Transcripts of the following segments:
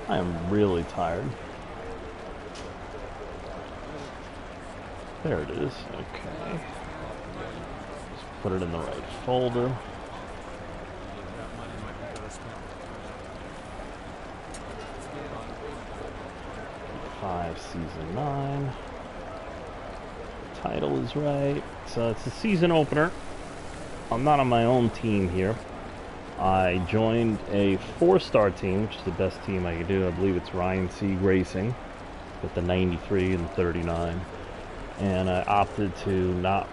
I am really tired. There it is. Okay. Just put it in the right folder. Season 9. Title is right. So it's a season opener. I'm not on my own team here. I joined a 4-star team, which is the best team I could do. I believe it's Ryan C. Racing with the 93 and 39. And I opted to not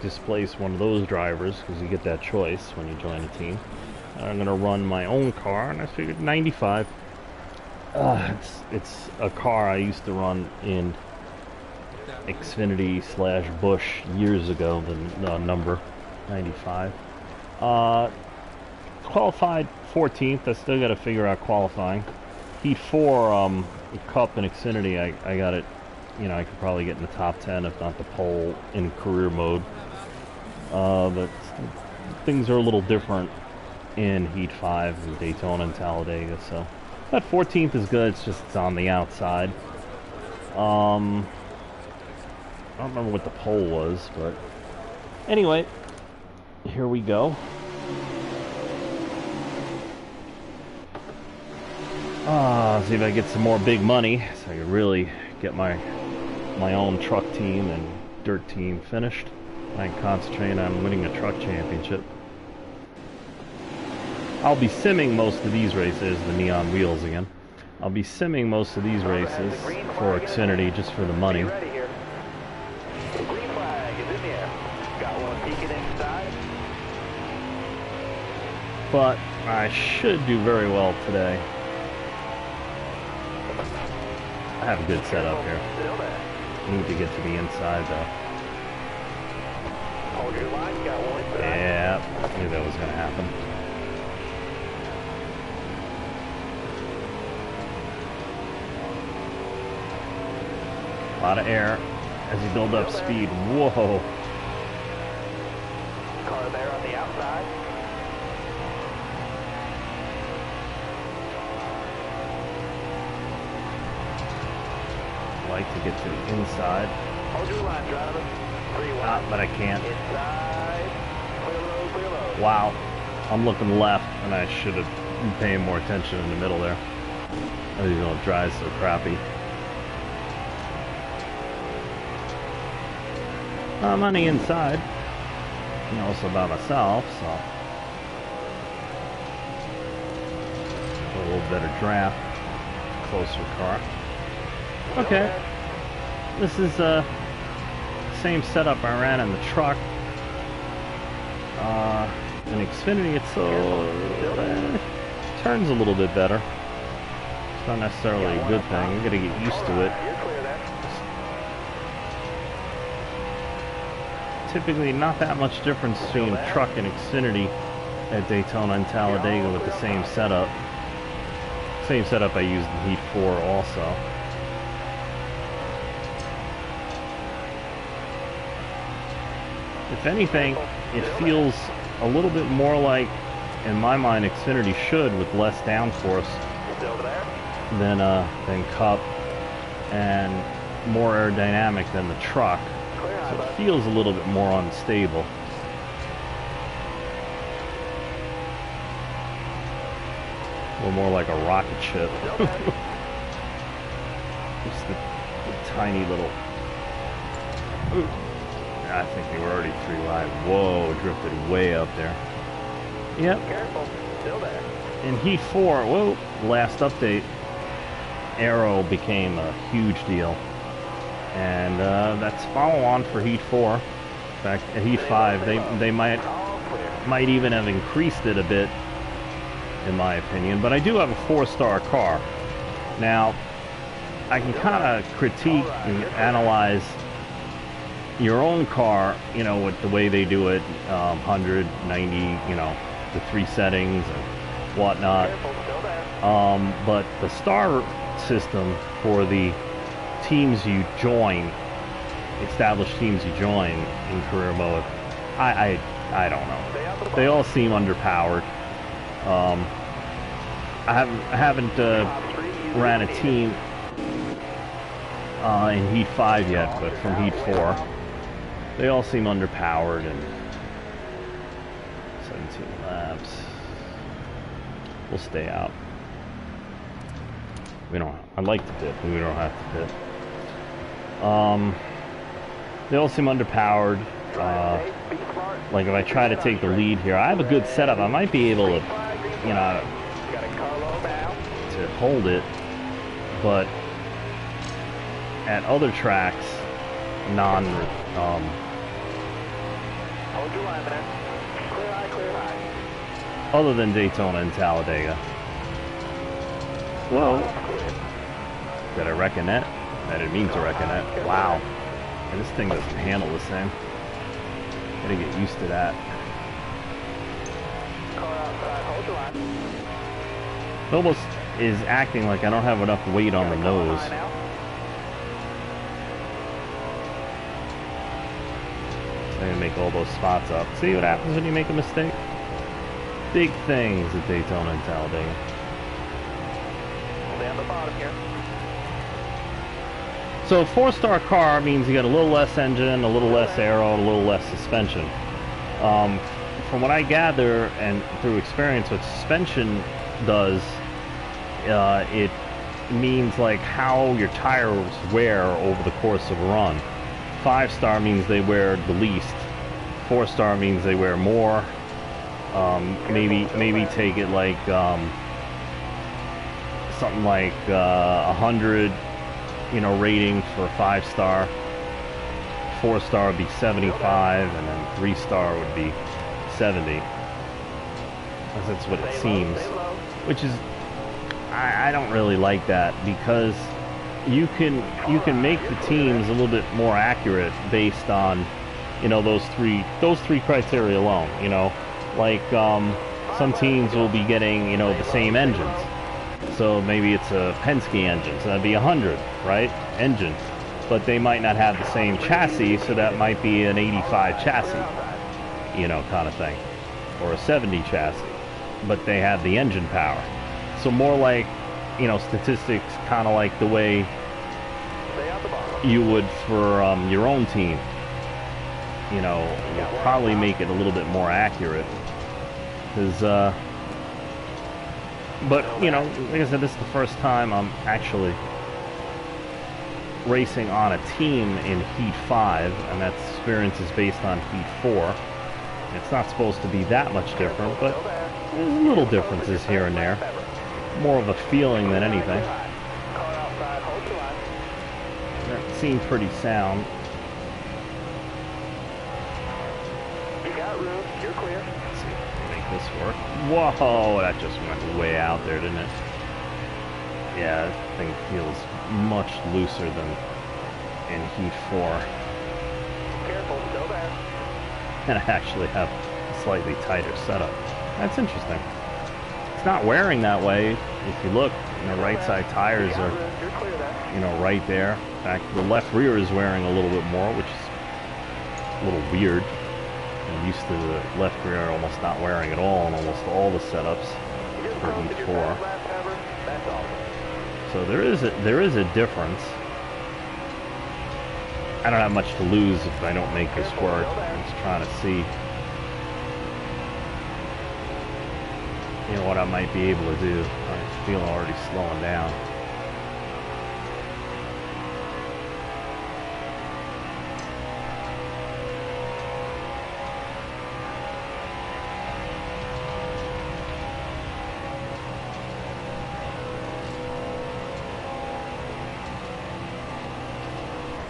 displace one of those drivers because you get that choice when you join a team. And I'm going to run my own car, and I figured 95. It's a car I used to run in Xfinity / Bush years ago, the number 95. Qualified 14th. I still got to figure out qualifying. Heat 4 Cup and Xfinity, I got it. You know, I could probably get in the top 10, if not the pole, in career mode. But things are a little different in Heat 5 in Daytona and Talladega, so that 14th is good. It's just it's on the outside. I don't remember what the pole was, but anyway, here we go. See if I get some more big money, so I can really get my own truck team and dirt team finished. I can concentrate on winning a truck championship. I'll be simming most of these races, the neon wheels again. I'll be simming most of these races for Xfinity just for the money. But I should do very well today. I have a good setup here. I need to get to the inside though. Yeah, I knew that was going to happen. A lot of air as you build up speed. Whoa. Car there on the outside. I like to get to the inside. Hold your line, driver. But I can't. Inside. Clear low. Wow. I'm looking left, and I should have been paying more attention in the middle there. I didn't know it drives so crappy. I'm on the inside. I'm also by myself, so a little better draft. Closer car. Okay. This is same setup I ran in the truck. In Xfinity, it's turns a little bit better. It's not necessarily a good thing. I'm gonna get used to it. Typically, not that much difference between truck and Xfinity at Daytona and Talladega with the same setup. Same setup I used in Heat 4 also. If anything, it feels a little bit more like, in my mind, Xfinity should, with less downforce than Cup, and more aerodynamic than the truck. So it feels a little bit more unstable. A little more like a rocket ship. Just the tiny little... Ooh. I think they were already 3 wide. Whoa, drifted way up there. Yep. Careful. Still there. In Heat 4, whoa, last update, aero became a huge deal. And that's follow-on for Heat 4. In fact, at Heat 5, they might even have increased it a bit, in my opinion. But I do have a 4-star car. Now, I can kind of critique and analyze your own car, you know, with the way they do it, 100, 90, you know, the 3 settings and whatnot. But the star system for the teams you join, established teams you join in career mode, I don't know. They all seem underpowered. I haven't ran a team in Heat 5 yet, but from Heat 4. They all seem underpowered and 17 laps. We'll stay out. We don't. I'd like to pit, but we don't have to pit. They all seem underpowered. Like if I try to take the lead here, I have a good setup. I might be able to, you know, to hold it, but at other tracks, Hold your line there. Clear high, clear high. other than Daytona and Talladega. Whoa. Did I reckon that? I didn't mean to reckon that. Wow. And this thing doesn't handle the same. Gotta get used to that. Car outside, hold your line. It almost is acting like I don't have enough weight on the nose. I'm gonna make all those spots up. See what happens when you make a mistake? Big things at Daytona and Talladega. Stay on the bottom here. So a 4-star car means you got a little less engine, a little less aero, and a little less suspension. From what I gather and through experience, what suspension does, it means like how your tires wear over the course of a run. 5-star means they wear the least. 4-star means they wear more. Maybe take it like something like 100. You know, rating for 5-star. 4-star would be 75, and then 3-star would be 70. That's what it seems. Which is, I don't really like that, because you can make the teams a little bit more accurate based on, you know, those three criteria alone. You know, like some teams will be getting, you know, the same engines. So maybe it's a Penske engine, so that'd be 100, right? Engine. But they might not have the same chassis, so that might be an 85 chassis, you know, kind of thing. Or a 70 chassis. But they have the engine power. So more like, you know, statistics kind of like the way you would for your own team. You know, you'll probably make it a little bit more accurate. Because, but, you know, like I said, this is the first time I'm actually racing on a team in Heat 5, and that experience is based on Heat 4. It's not supposed to be that much different, but there's little differences here and there. More of a feeling than anything. That seemed pretty sound. You got room, you're clear. Let's see if we can make this work. Whoa, that just went way out there, didn't it? Yeah, that thing feels much looser than in Heat 4. Careful, still there. And I actually have a slightly tighter setup. That's interesting. It's not wearing that way. If you look, you know, right side tires are, You're clear there. you know, right there. In fact, the left rear is wearing a little bit more, which is a little weird. I'm used to the left rear almost not wearing at all in almost all the setups for Heat 4. That's all. So there is a difference. I don't have much to lose if I don't make this work. I'm just trying to see, you know, what I might be able to do. I feel already slowing down.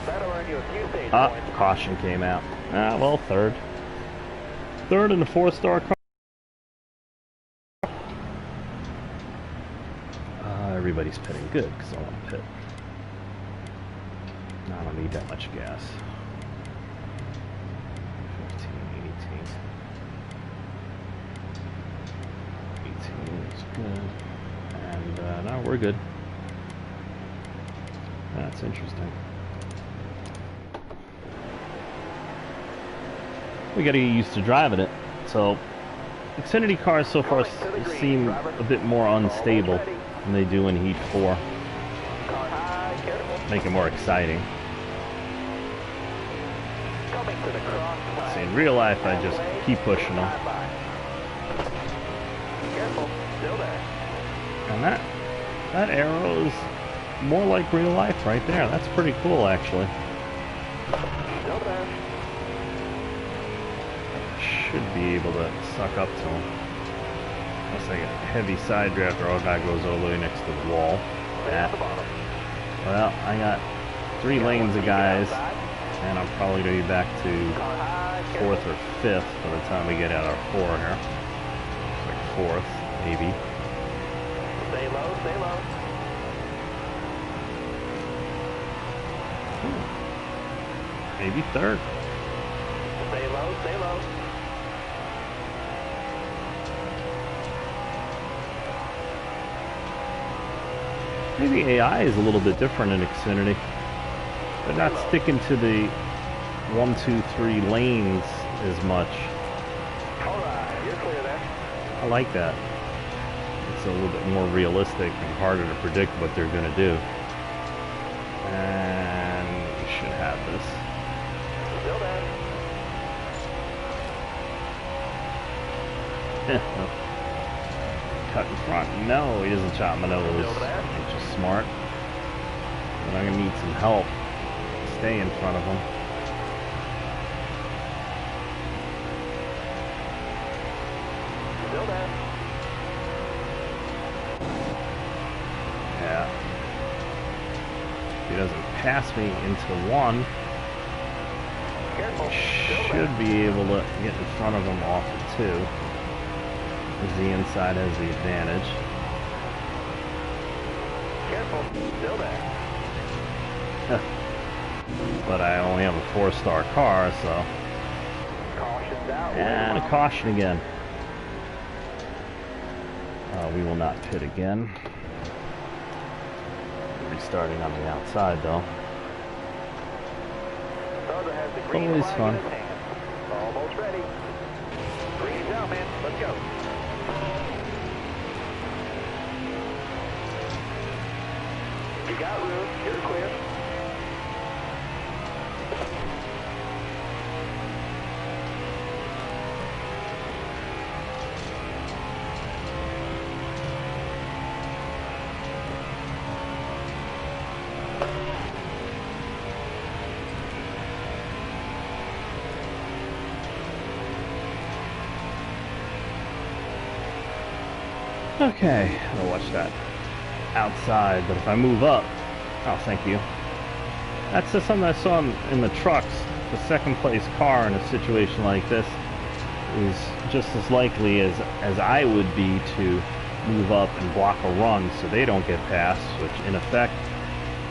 That'll earn you a few stage Ah, points. caution came out. Ah, well, third. Third in the 4-star car. Everybody's pitting good, because I want to pit. I don't need that much gas. 15, 18. 18 is good. And, no, we're good. That's interesting. We got to get used to driving it. So, Xfinity cars so far seem a bit more unstable than they do in Heat 4. make it more exciting. Coming to the cross See, in real life, I just keep pushing them. Careful, still there. And that arrow is more like real life right there. That's pretty cool, actually. Still there. Should be able to suck up to him. Unless I get a heavy side draft, or that goes all the way next to the wall. At the bottom. Well, I got 3 lanes of guys, and I'm probably going to be back to 4th or 5th by the time we get out our 4 here. Looks like 4th, maybe. Stay low, stay low. Maybe 3rd. Stay low, stay low. Maybe AI is a little bit different in Xfinity. They're not sticking to the 1, 2, 3 lanes as much. Alright, you're clear there. I like that. It's a little bit more realistic and harder to predict what they're going to do. And we should have this. Still there. Cut in front. No, he doesn't chop my nose. Which is smart. But I'm going to need some help. Stay in front of him. Still there. Yeah. If he doesn't pass me into 1, Careful. should be able to get in front of him off of 2. As the inside has the advantage. Careful. Still there. But I only have a 4-star car, so... Caution's out. And a caution again. We will not pit again. Restarting on the outside, though. Southern has the green Always flag fun. in his hand. Almost ready. Green's out, man. Let's go. You got room. You're clear. Okay, I'll watch that outside, but if I move up... Oh, thank you. That's just something I saw in the trucks. The second place car in a situation like this is just as likely as I would be to move up and block a run so they don't get past, which in effect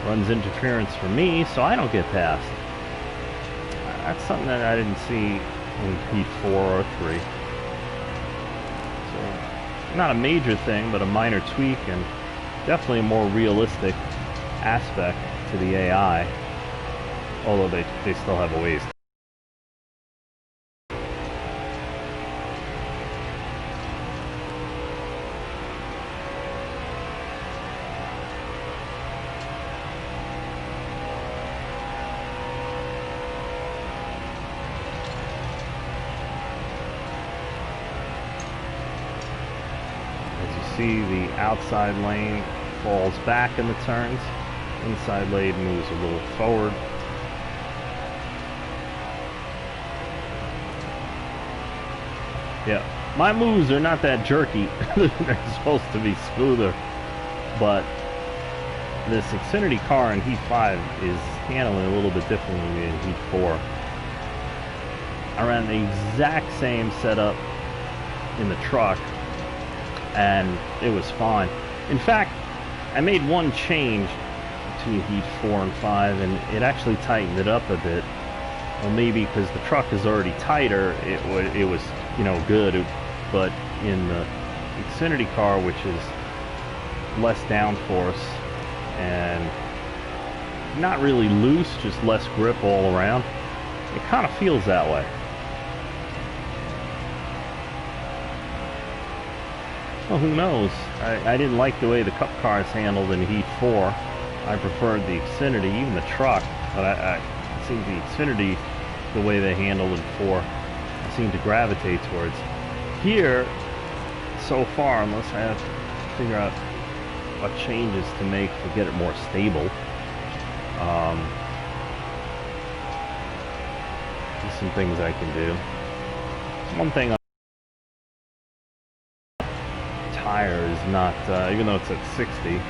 runs interference for me so I don't get past. That's something that I didn't see in Heat 4 or 3. So, not a major thing, but a minor tweak and definitely a more realistic aspect to the AI, although they still have a ways. As you see, the outside lane falls back in the turns. Inside lane moves a little forward. Yeah, my moves are not that jerky. They're supposed to be smoother. But this Xfinity car in Heat 5 is handling a little bit differently in Heat 4. I ran the exact same setup in the truck, and it was fine. In fact, I made one change between Heat 4 and 5, and it actually tightened it up a bit. Well, maybe because the truck is already tighter, it was, you know, good. But in the Xfinity car, which is less downforce and not really loose, just less grip all around, it kind of feels that way. Well, who knows? I didn't like the way the Cup cars handled in Heat 4. I preferred the Xfinity, even the truck, but it seems the Xfinity, the way they handled it before, I seem to gravitate towards. Here, so far, unless I have to figure out what changes to make to get it more stable, there's some things I can do. One thing on tire is not, even though it's at 60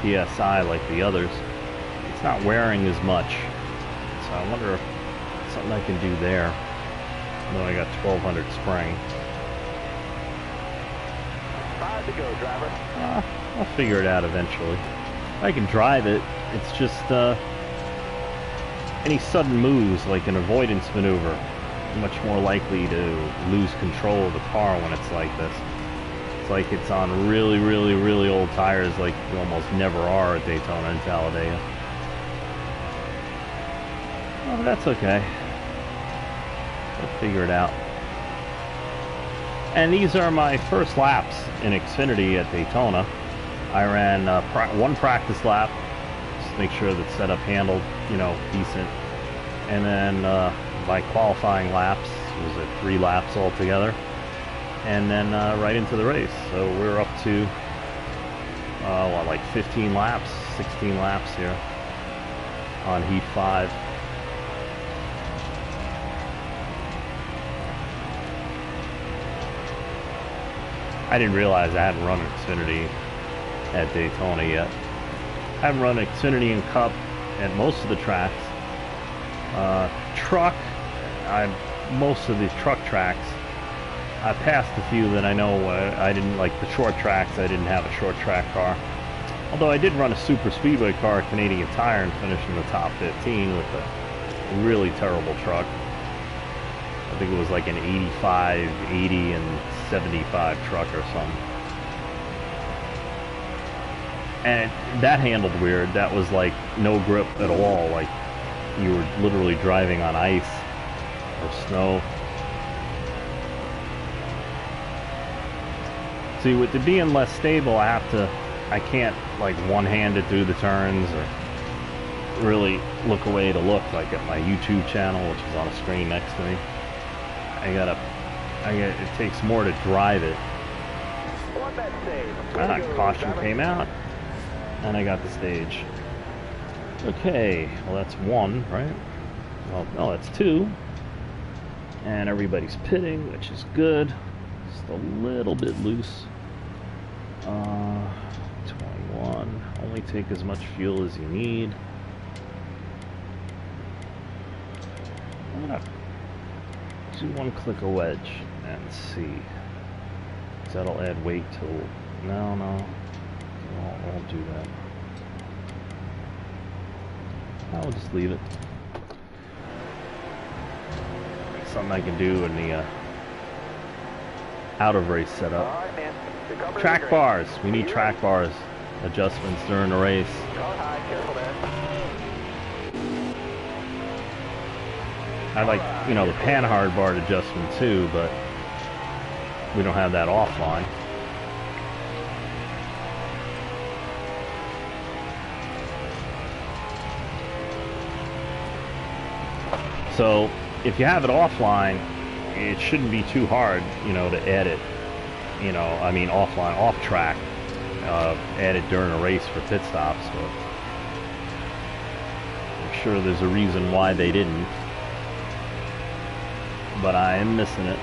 PSI like the others, it's not wearing as much. So I wonder if something I can do there. Though I got 1200 spring. 5 to go, driver. I'll figure it out eventually. I can drive it. It's just any sudden moves, like an avoidance maneuver, much more likely to lose control of the car when it's like this. It's like it's on really, really, really old tires, like you almost never are at Daytona and Talladega. Oh, but that's okay. I'll figure it out. And these are my first laps in Xfinity at Daytona. I ran one practice lap, just to make sure that setup handled, you know, decent. And then my qualifying laps, was it 3 laps altogether? And then right into the race. So we're up to, what, like 15 laps, 16 laps here on Heat 5. I didn't realize I hadn't run Xfinity at Daytona yet. I haven't run Xfinity and Cup at most of the tracks. Truck, most of the truck tracks, I passed a few that I know I didn't like. The short tracks, I didn't have a short track car. Although I did run a super speedway car at Canadian Tire and finish in the top 15 with a really terrible truck. I think it was like an 85, 80, and 75 truck or something. And that handled weird. That was like no grip at all. Like you were literally driving on ice or snow. See, with it being less stable, I can't like one-hand it through the turns or really look away to look like at my YouTube channel, which is on a screen next to me. It takes more to drive it. Caution came out, and I got the stage. Okay, well that's 1, right? Well, no, that's 2. And everybody's pitting, which is good. Just a little bit loose. 21. Only take as much fuel as you need. I'm gonna do 1 click a wedge and see. Because that'll add weight to. No, I won't do that. I'll just leave it. Something I can do in the out of race setup. Track bars. We need track bars adjustments during the race. I like, you know, the Panhard bar adjustment too, but we don't have that offline. So if you have it offline, it shouldn't be too hard, you know, to add it. You know, I mean offline, off track, add it during a race for pit stops. But I'm sure there's a reason why they didn't. But I am missing it.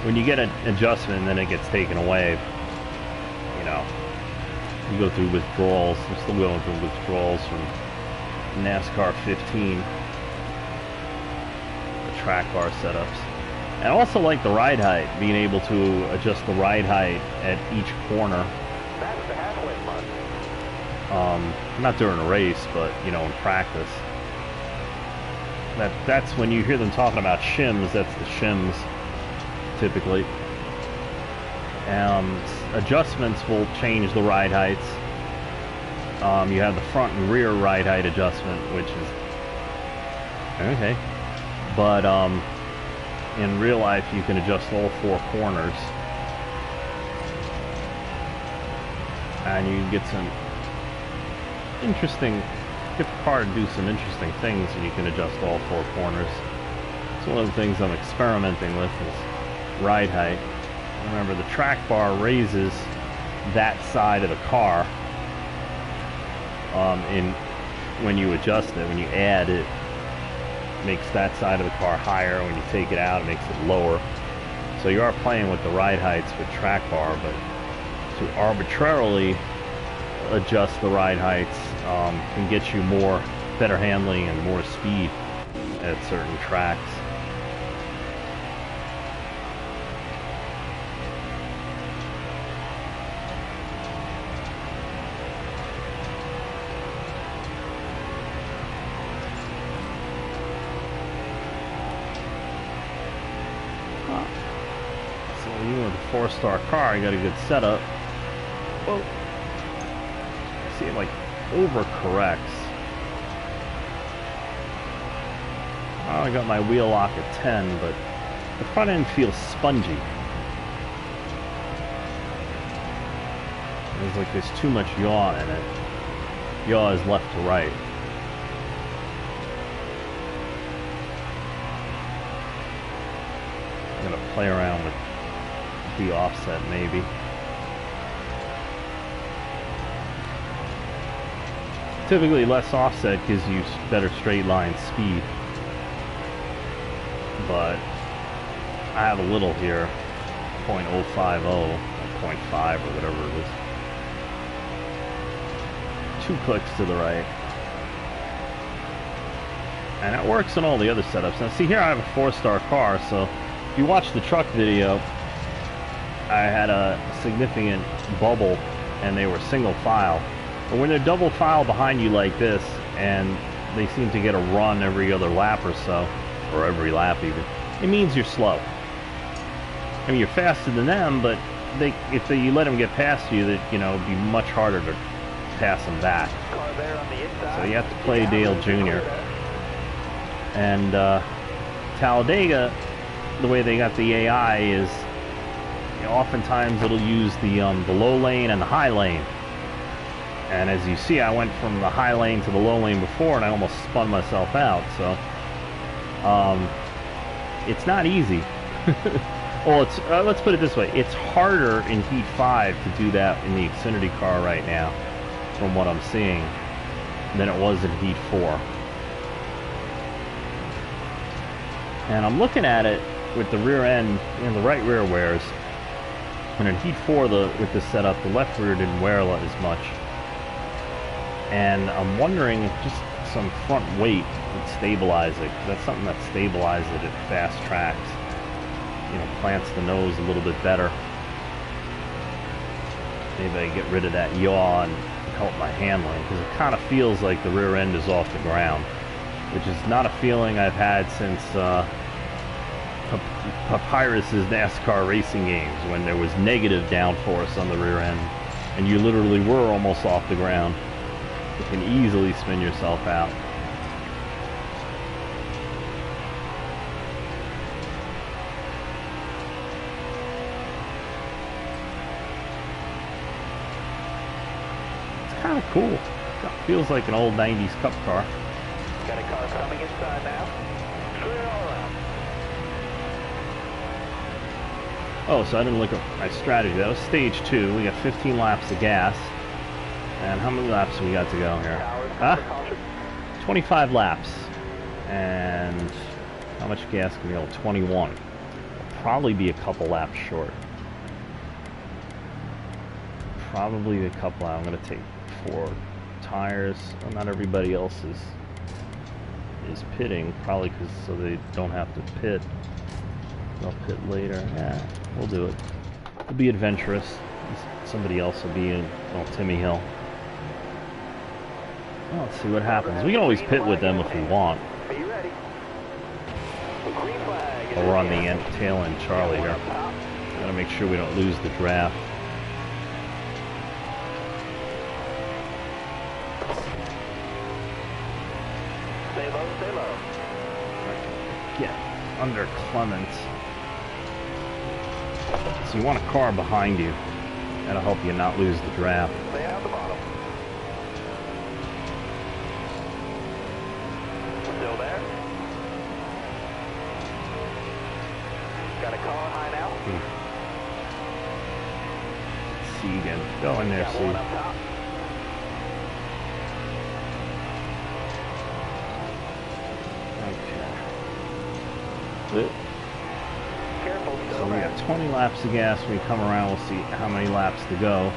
When you get an adjustment and then it gets taken away, you know, you go through withdrawals. I'm still going through withdrawals from NASCAR 15. Track bar setups. And I also like the ride height, being able to adjust the ride height at each corner. That's the halfway mark. Not during a race, but you know, in practice. That's when you hear them talking about shims. That's the shims, typically. Adjustments will change the ride heights. You have the front and rear ride height adjustment, which is okay. But in real life, you can adjust all 4 corners, and you can get some interesting, get the car to do some interesting things, and you can adjust all four corners. It's one of the things I'm experimenting with is ride height. Remember, the track bar raises that side of the car when you adjust it. When you add it, makes that side of the car higher. When you take it out, it makes it lower. So you are playing with the ride heights with track bar, but to arbitrarily adjust the ride heights can get you better handling and more speed at certain tracks. Even with a 4-star car, you got a good setup. Well, see, it like overcorrects. Well, I got my wheel lock at 10, but the front end feels spongy. It's like there's too much yaw in it. Yaw is left to right. I'm gonna play around with the offset maybe. Typically less offset gives you better straight line speed, but I have a little here, 0.050 or 0.5 or whatever it is. 2 clicks to the right, and it works in all the other setups. Now see, here I have a 4-star car, so if you watch the truck video, I had a significant bubble and they were single file. But when they're double file behind you like this, and they seem to get a run every other lap or so, or every lap even, it means you're slow. I mean, you're faster than them, but if you let them get past you, that it'd be much harder to pass them back. So you have to play Dale Jr. And Talladega, the way they got the AI is, oftentimes it'll use the low lane and the high lane. And as you see, I went from the high lane to the low lane before, and I almost spun myself out. So it's not easy. Well, let's put it this way: it's harder in Heat 5 to do that in the Xfinity car right now, from what I'm seeing, than it was in Heat 4. And I'm looking at it with the rear end, the right rear wears. And in Heat 4, with this setup, the left rear didn't wear as much. And I'm wondering if just some front weight would stabilize it. That's something that stabilizes it at fast tracks. Plants the nose a little bit better. Maybe I get rid of that yaw and help my handling, because it kind of feels like the rear end is off the ground, which is not a feeling I've had since Papyrus's NASCAR racing games, when there was negative downforce on the rear end and you literally were almost off the ground. You can easily spin yourself out. It's kind of cool. It feels like an old 90s Cup car. Got a car coming inside now. Straight all around. Oh, so I didn't look at my strategy. That was stage 2. We got 15 laps of gas. And how many laps we got to go here? 25 laps. And how much gas can we hold? 21. We'll probably be a couple laps short. Probably a couple. I'm going to take 4 tires. Well, not everybody else is pitting, probably because so they don't have to pit. They'll pit later. Yeah, we'll do it. We'll be adventurous. Somebody else will be in Timmy Hill. Well, let's see what happens. We can always pit with them if we want. Oh, we're on the tail end Charlie here. Gotta make sure we don't lose the draft. Stay low, stay low. Get under Clements. So you want a car behind you. That'll help you not lose the draft. Stay out the bottom. got a car high now. Segan, go in there, Got one see. up top. Okay. Careful, So still we there. got 20 laps of gas. When we come around, we'll see how many laps to go.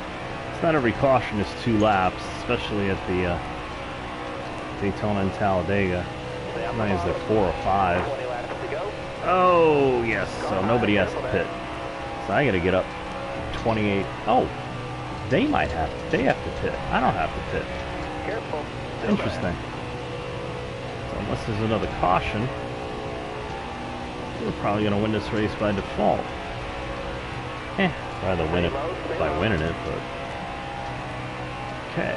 It's not every caution is 2 laps, especially at the Daytona and Talladega. Sometimes they're 4 or 5. 20 laps to go. Oh, yes. So nobody has to pit. So I got to get up 28. Oh, they might have. They have to pit. I don't have to pit. Careful. Still Interesting. So unless there's another caution, we're probably going to win this race by default. Rather win it by winning it, but... Okay.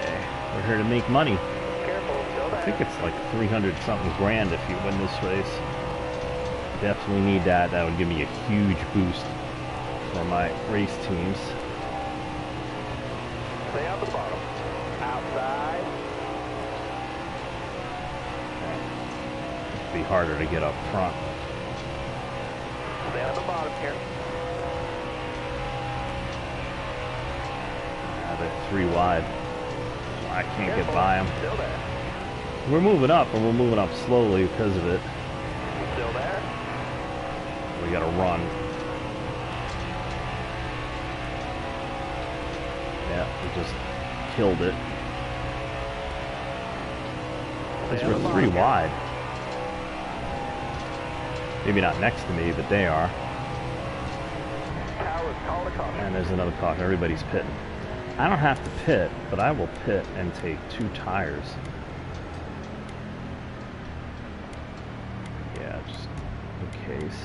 We're here to make money. there. Careful. Still there. I think it's like 300-something grand if you win this race. Definitely need that. That would give me a huge boost for my race teams. Stay up at the bottom. Outside. It'd be harder to get up front. Stay at the bottom here. They're 3 wide. I can't get by them. Still there. We're moving up, and we're moving up slowly because of it. Still there. We gotta run. Yeah, we just killed it. Because we're 3 wide. Maybe not next to me, but they are. Towers, call the caution. And there's another car. Everybody's pitting. I don't have to pit, but I will pit and take 2 tires. Yeah, just in case.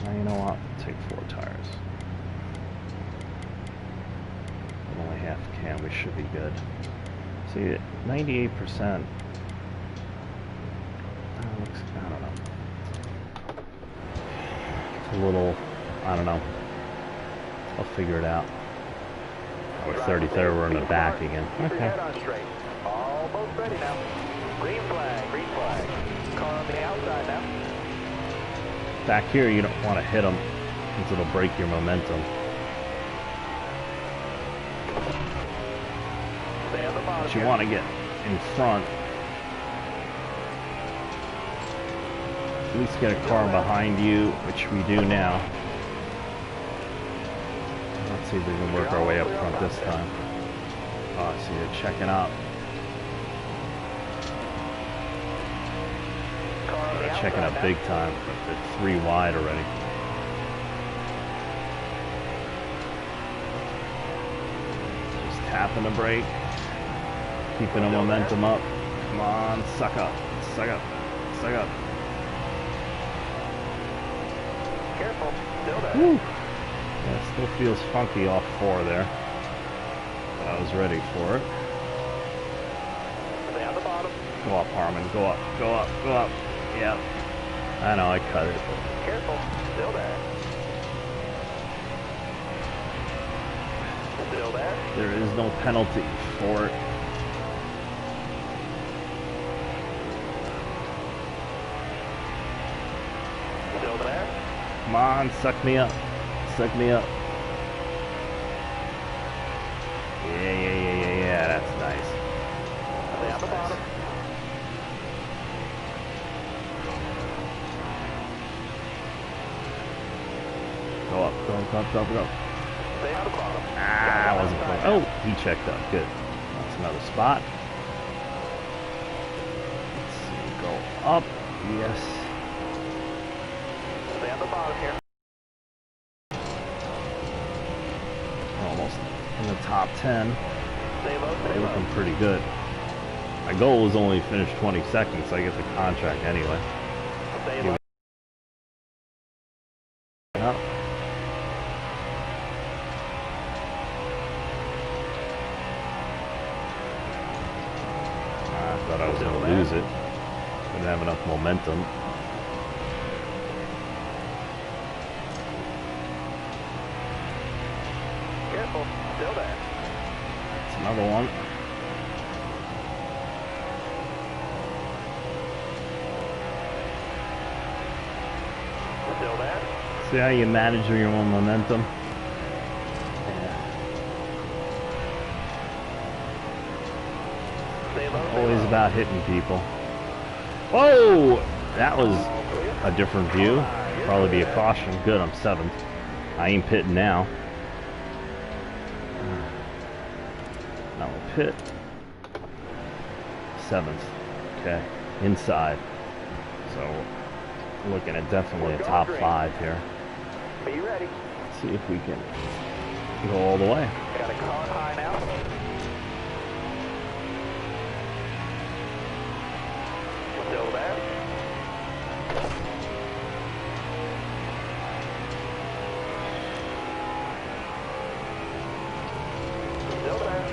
Now you know what? Take 4 tires. Only half a can. We should be good. See, 98%. I don't know. It's a little. I don't know. I'll figure it out. We're 33rd, we're in the back again. Keep your Okay. head on straight. Almost ready now. Green flag, green flag. Car on the outside now. Back here, you don't want to hit them because it'll break your momentum. Stay on the bottom But you here. want to get in front. At least get a car behind you, which we do now. Let's see if we can work our way up front this time. Oh, I see they're checking out. Car on the They're outside checking up now. big time. They're 3 wide already. Just tapping the brake. Keeping the momentum up. Come on, suck up. Suck up. Suck up. Careful. Still there. Woo. Yeah, it still feels funky off 4 there. But I was ready for it. Stay on the bottom. Go up, Harmon. Go up. Go up. Go up. Yep. I know, I cut it. Careful. Still there. Still there. There is no penalty for it. Still there. Come on, suck me up. Suck me up. Yeah, that's nice. Stay on the bottom. Go up, go. Stay on the bottom. Ah, I wasn't close. Oh, he checked up. Good. That's another spot. Let's see. Go up. Yes. Stay on the bottom here. Almost in the top 10. Stay low, stay They're low. looking pretty good. My goal is only to finish 22nd, so I get the contract anyway. Stay low. Yep. I thought I was going to lose it. Didn't have enough momentum. Careful. Still there. It's another one. See how you manage your own momentum? Always about hitting people. Whoa! That was a different view. Probably be a caution. Good, I'm 7th. I ain't pitting now. Now we'll pit. 7th. Okay. Inside. So, looking at definitely a top 5 here. Be ready. Let's see if we can go all the way. Got a car high now. Still there. Still there.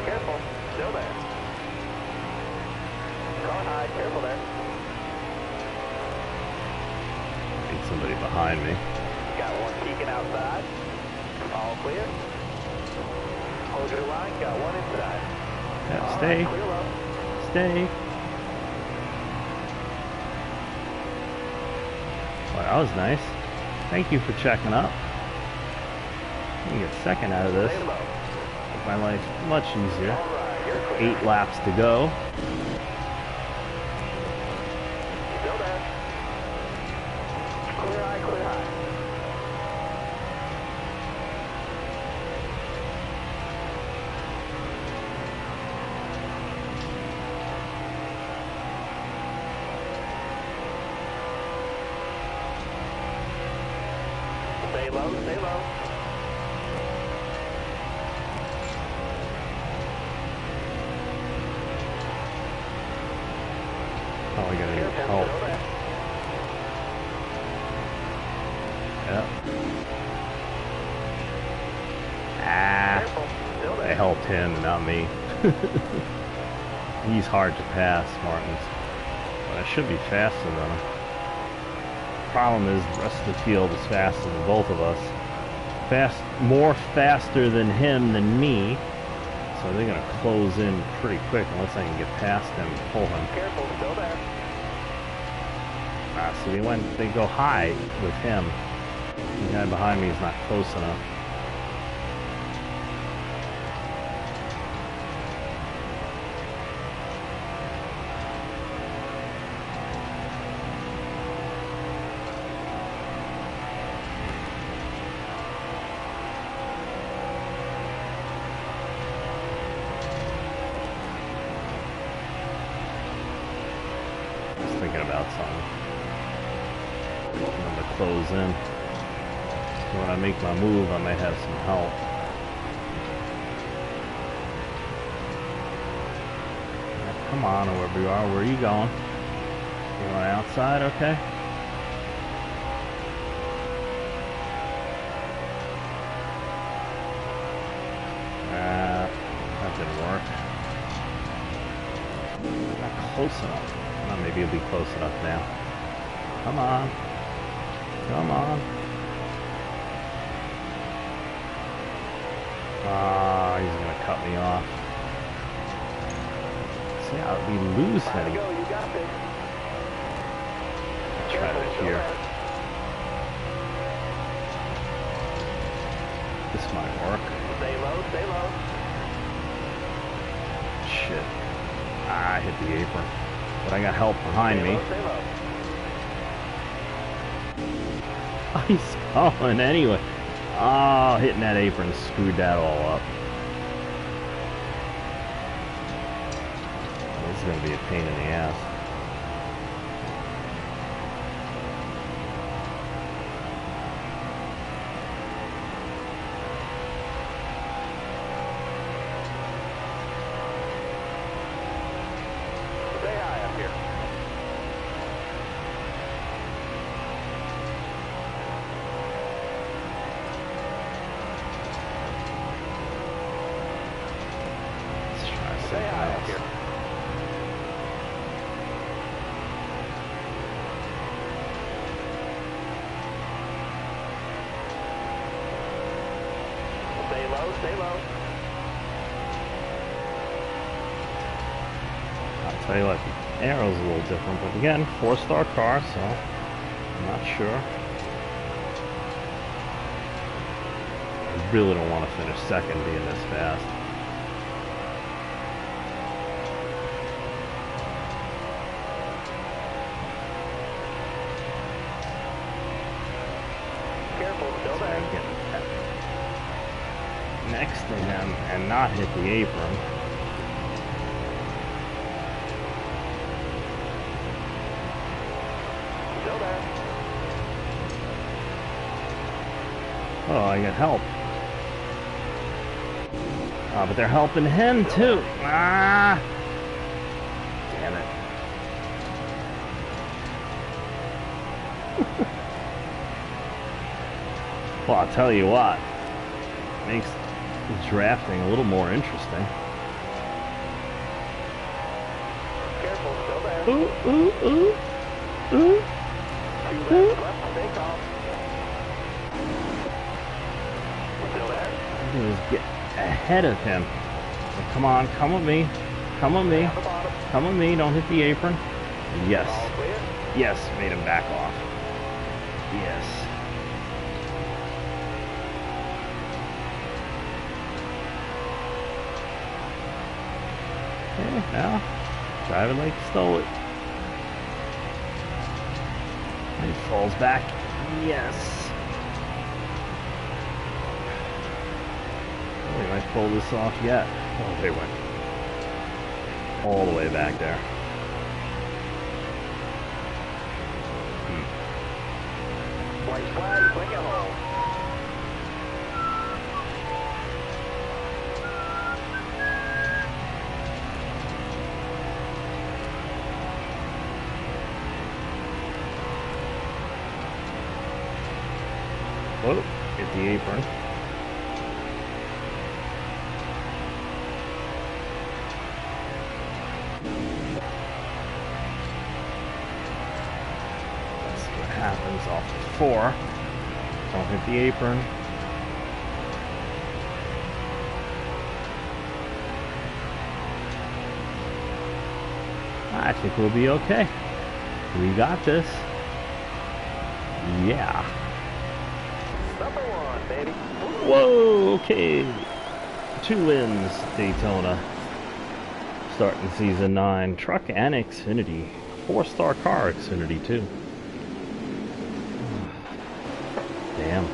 Careful. Still there. Car high. Careful there. Need somebody behind me. Got one peeking outside. All clear. Hold your line. Got one inside. Yeah, All stay. right, clear low. Stay. Well, that was nice. Thank you for checking up. I can get 2nd out of this. Stay low. Make my life much easier. All right, you're clear. 8 laps to go. Still there. Clear high, clear high. Stay low, stay low. Probably gonna need Careful, help. still there. Yep. Ah, Careful, still I there. helped him, not me. He's hard to pass, Martins. But I should be faster than him. Problem is, the rest of the field is faster than both of us. More faster than him than me. So they're gonna close in pretty quick unless I can get past him and pull him. Careful, still there. So they go high with him. The guy behind me is not close enough. Just thinking about something. I'm gonna close in. So when I make my move, I might have some help. Come on, wherever you are. Where are you going? You going outside? Okay. That didn't work. Not close enough. Well, maybe it'll be close enough now. Come on. Come on. Ah, he's gonna cut me off. See how we lose Fire to him. go, you got this. Try Careful, it still here. there. This might work. Stay low, stay low. Shit. Ah, I hit the apron. But I got help behind Stay me. low, stay low. Oh, he's going anyway. Oh, hitting that apron screwed that all up. This is going to be a pain in the ass. Stay high up here. Let's try Stay something high up else. here. Stay low, stay low. Tell you what, the aero's a little different, but again, 4-star car, so I'm not sure. I really don't want to finish second being this fast. Careful, still there. Next to him and not hit the apron. Still there. Oh, I get help. Oh, but they're helping him too. Ah! Damn it. Well, I'll tell you what. Makes drafting a little more interesting. Careful, still there. Ooh, ooh, ooh. Ooh. 2 laps left, stay calm. Still there. Just get ahead of him. Come on, come with me. Come with me. Down the bottom. Come with me. Don't hit the apron. Yes. All clear. Yes, made him back off. Yes. Okay, now, driving like you stole it. And he falls back. Yes. Oh, he might pull this off yet. Oh, they went all the way back there. White flag, bring it home. Whoa, hit the apron. Let's see what happens off of 4. Don't hit the apron. I think we'll be okay. We got this. Yeah. Number 1, baby. Whoa, okay. 2 wins, Daytona. Starting season 9. Truck and Xfinity. 4-star car, Xfinity too. Damn.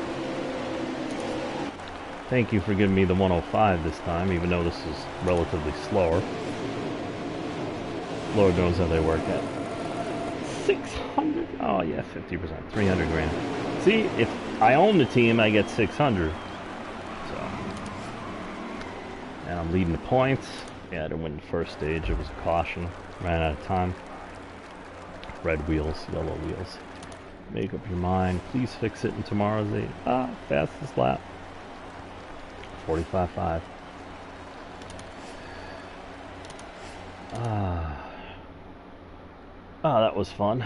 Thank you for giving me the 105 this time, even though this is relatively slower. Lord knows how they work at 600. Oh yeah, 50%, 300 grand. See, if I own the team, I get 600. So, and I'm leading the points. Yeah, I didn't win the first stage. It was a caution. Ran out of time. Red wheels, yellow wheels. Make up your mind. Please fix it in tomorrow's 8. Fastest lap. 45.5. That was fun.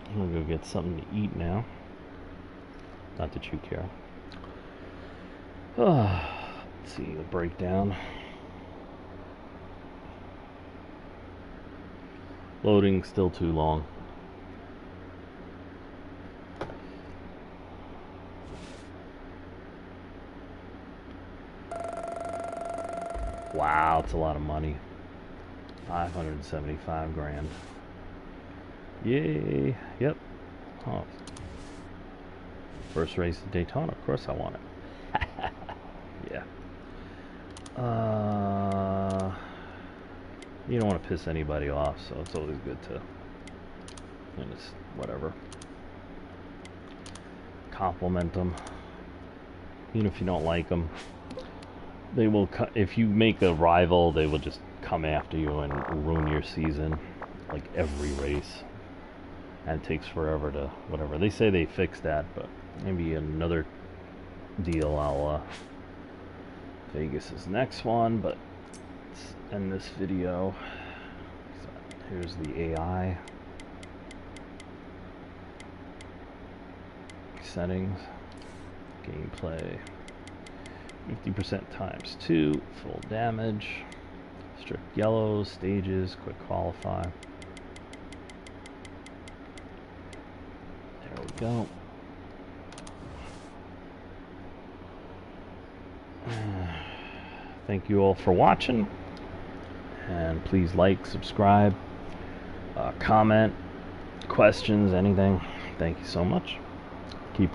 I'm gonna go get something to eat now. Not that you care. Let's see, the breakdown. Loading still too long. Wow, it's a lot of money. 575 grand. Yay. Yep. Oh. First race at Daytona. Of course I want it. Yeah. You don't want to piss anybody off, so it's always good to, just whatever, compliment them, even if you don't like them. They will. If you make a rival, they will just come after you and ruin your season, like every race. And it takes forever to whatever. They say they fixed that, but maybe another deal. I'll Vegas is next one, but let's end this video. So here's the AI settings, gameplay, 50% times 2, full damage. Strict yellows, stages, quick qualify. There we go. Thank you all for watching. And please like, subscribe, comment, questions, anything. Thank you so much. Keep